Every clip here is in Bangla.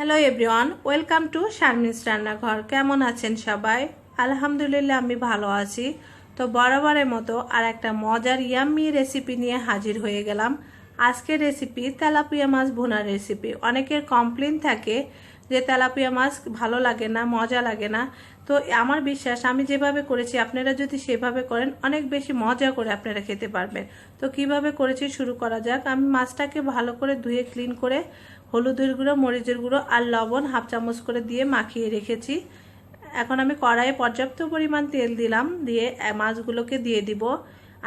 Hello everyone, welcome to Sharmin রান্নাঘর। কেমন আছেন সবাই? আলহামদুলিল্লাহ আমি ভালো আছি। তো বরাবরের মতো আর একটা মজার ইয়াম্মি রেসিপি নিয়ে হাজির হয়ে গেলাম। আজকের রেসিপি তেলাপিয়া মাছ ভুনার রেসিপি। অনেকের কমপ্লেন থাকে যে তেলাপিয়া মাছ ভালো লাগে না, মজা লাগে না। তো আমার বিশ্বাস আমি যেভাবে করেছি আপনারা যদি সেভাবে করেন অনেক বেশি মজা করে আপনারা খেতে পারবেন। তো কিভাবে করেছি শুরু করা যাক। আমি মাছটাকে ভালো করে ধুয়ে ক্লিন করে হলুদের গুঁড়ো, মরিচের গুঁড়ো আর লবণ হাফ চামচ করে দিয়ে মাখিয়ে রেখেছি। এখন আমি কড়াইয়ে পর্যাপ্ত পরিমাণ তেল দিলাম, দিয়ে মাছগুলোকে দিয়ে দিব।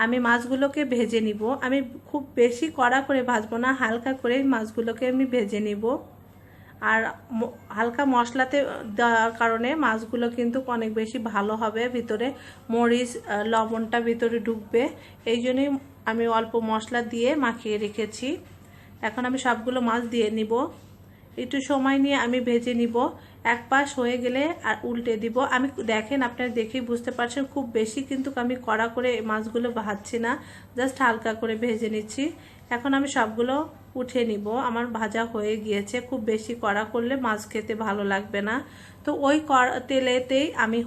আমি মাছগুলোকে ভেজে নিব। আমি খুব বেশি কড়া করে ভাজবো না, হালকা করে মাছগুলোকে আমি ভেজে নিব। আর হালকা মশলাতে দেওয়ার কারণে মাছগুলো কিন্তু অনেক বেশি ভালো হবে, ভিতরে মরিচ লবণটা ভিতরে ঢুকবে। এই জন্যই আমি অল্প মশলা দিয়ে মাখিয়ে রেখেছি। এখন আমি সবগুলো মাছ দিয়ে নিব। একটু সময় নিয়ে আমি ভেজে নিব। এক পাশ হয়ে গেলে আর উল্টে দিব। আমি দেখেন, আপনারা দেখেই বুঝতে পারছেন খুব বেশি কিন্তু আমি কড়া করে মাছগুলো ভাজছি না, জাস্ট হালকা করে ভেজে নিচ্ছি। এখন আমি সবগুলো উঠে নিব। আমার ভাজা হয়ে গিয়েছে। খুব বেশি কড়া করলে মাছ খেতে ভালো লাগবে না। তো ওই তেলেতেই আমি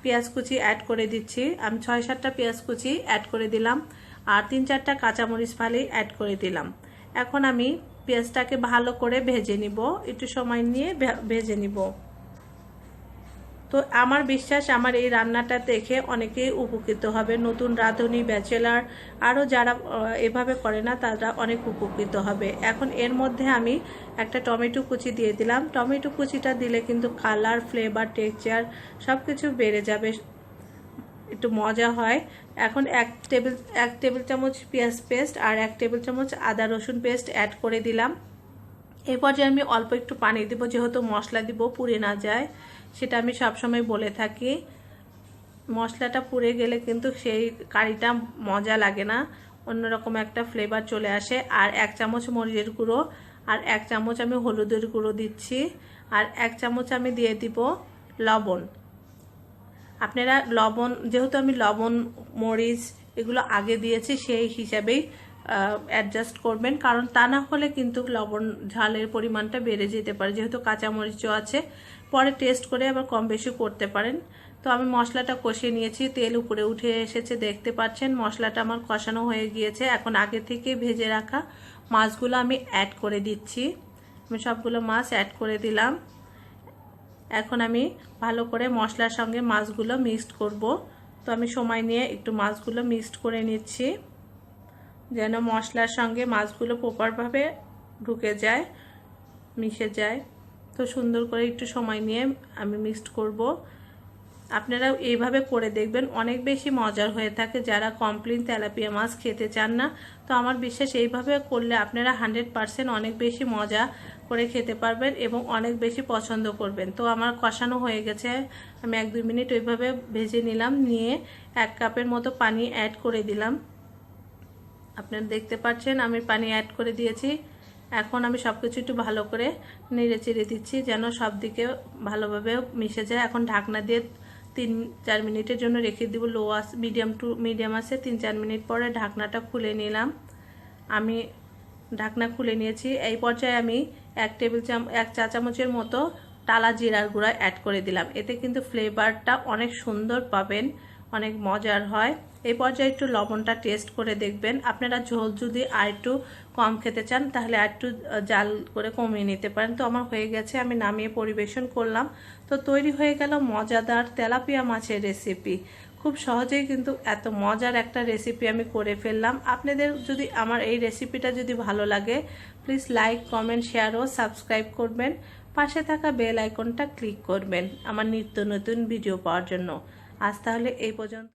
পেঁয়াজ কুচি অ্যাড করে দিচ্ছি। আমি 6-7টা পেঁয়াজ কুচি অ্যাড করে দিলাম আর 3-4টা কাঁচামরিচ ফালি অ্যাড করে দিলাম। এখন আমি পেঁয়াজটাকে ভালো করে ভেজে নিব, একটু সময় নিয়ে ভেজে নিব। তো আমার বিশ্বাস আমার এই রান্নাটা দেখে অনেকেই উপকৃত হবে। নতুন রাঁধুনি, ব্যাচেলার আরও যারা এভাবে করে না তারা অনেক উপকৃত হবে। এখন এর মধ্যে আমি একটা টমেটো কুচি দিয়ে দিলাম। টমেটো কুচিটা দিলে কিন্তু কালার, ফ্লেভার, টেক্সচার সব কিছু বেড়ে যাবে, একটু মজা হয়। এখন এক টেবিল চামচ পেঁয়াজ পেস্ট আর 1 টেবিল চামচ আদা রসুন পেস্ট অ্যাড করে দিলাম। এরপর যে আমি অল্প একটু পানি দিব, যেহেতু মশলা দিব পুড়ে না যায়, সেটা আমি সবসময় বলে থাকি। মশলাটা পুড়ে গেলে কিন্তু সেই কারিটা মজা লাগে না, অন্যরকম একটা ফ্লেভার চলে আসে। আর 1 চামচ মরিচের গুঁড়ো আর 1 চামচ আমি হলুদের গুঁড়ো দিচ্ছি আর 1 চামচ আমি দিয়ে দিব লবণ। আপনারা লবণ, যেহেতু আমি লবণ মরিচ এগুলো আগে দিয়েছি, সেই হিসাবেই অ্যাডজাস্ট করবেন, কারণ তা না হলে কিন্তু লবণ ঝালের পরিমাণটা বেড়ে যেতে পারে। যেহেতু কাঁচামরিচও আছে, পরে টেস্ট করে আবার কম বেশি করতে পারেন। তো আমি মশলাটা কষিয়ে নিয়েছি, তেল উপরে উঠে এসেছে, দেখতে পাচ্ছেন মশলাটা আমার কষানো হয়ে গিয়েছে। এখন আগে থেকে ভেজে রাখা মাছগুলো আমি অ্যাড করে দিচ্ছি। আমি সবগুলো মাছ অ্যাড করে দিলাম। এখন আমি ভালো করে মশলার সঙ্গে মাছগুলো মিক্সড করব। তো আমি সময় নিয়ে একটু মাছগুলো মিক্সড করে নিচ্ছি, যেন মশলার সঙ্গে মাছগুলো প্রপারভাবে ঢুকে যায়, মিশে যায়। তো সুন্দর করে একটু সময় নিয়ে আমি মিক্সড করব। আপনারা এইভাবে করে দেখবেন, অনেক বেশি মজার হয়ে থাকে। যারা কমপ্লেন তেলাপিয়া মাছ খেতে চান না, তো আমার বিশ্বাস এইভাবে করলে আপনারা 100% অনেক বেশি মজা করে খেতে পারবেন এবং অনেক বেশি পছন্দ করবেন। তো আমার কষানো হয়ে গেছে, আমি 1-2 মিনিট ওইভাবে ভেজে নিলাম। নিয়ে 1 কাপের মতো পানি অ্যাড করে দিলাম। আপনারা দেখতে পাচ্ছেন আমি পানি অ্যাড করে দিয়েছি। এখন আমি সব কিছু একটু ভালো করে নেড়ে চেড়ে দিচ্ছি, যেন সব দিকে ভালোভাবে মিশে যায়। এখন ঢাকনা দিয়ে 3-4 মিনিটের জন্য রেখে দিব, লো আঁচ মিডিয়াম আছে। 3-4 মিনিট পরে ঢাকনাটা খুলে নিলাম। আমি ঢাকনা খুলে নিয়েছি। এই পর্যায়ে আমি 1 চা চামচের মতো টালা জিরার গুঁড়া অ্যাড করে দিলাম। এতে কিন্তু ফ্লেভারটা অনেক সুন্দর পাবেন, অনেক মজার হয়। এই পর্যায়ে একটু লবণটা টেস্ট করে দেখবেন। আপনারা ঝোল যদি আর একটু কম খেতে চান তাহলে আর একটু জাল করে কমিয়ে নিতে পারেন। তো আমার হয়ে গেছে, আমি নামিয়ে পরিবেশন করলাম। তো তৈরি হয়ে গেল মজাদার তেলাপিয়া মাছের রেসিপি। খুব সহজেই কিন্তু এত মজার একটা রেসিপি আমি করে ফেললাম। আপনাদের যদি আমার এই রেসিপিটা যদি ভালো লাগে, প্লিজ লাইক, কমেন্ট, শেয়ার ও সাবস্ক্রাইব করবেন। পাশে থাকা বেল আইকনটা ক্লিক করবেন আমার নিত্য নতুন ভিডিও পাওয়ার জন্য। আজ তাহলে এই পর্যন্ত।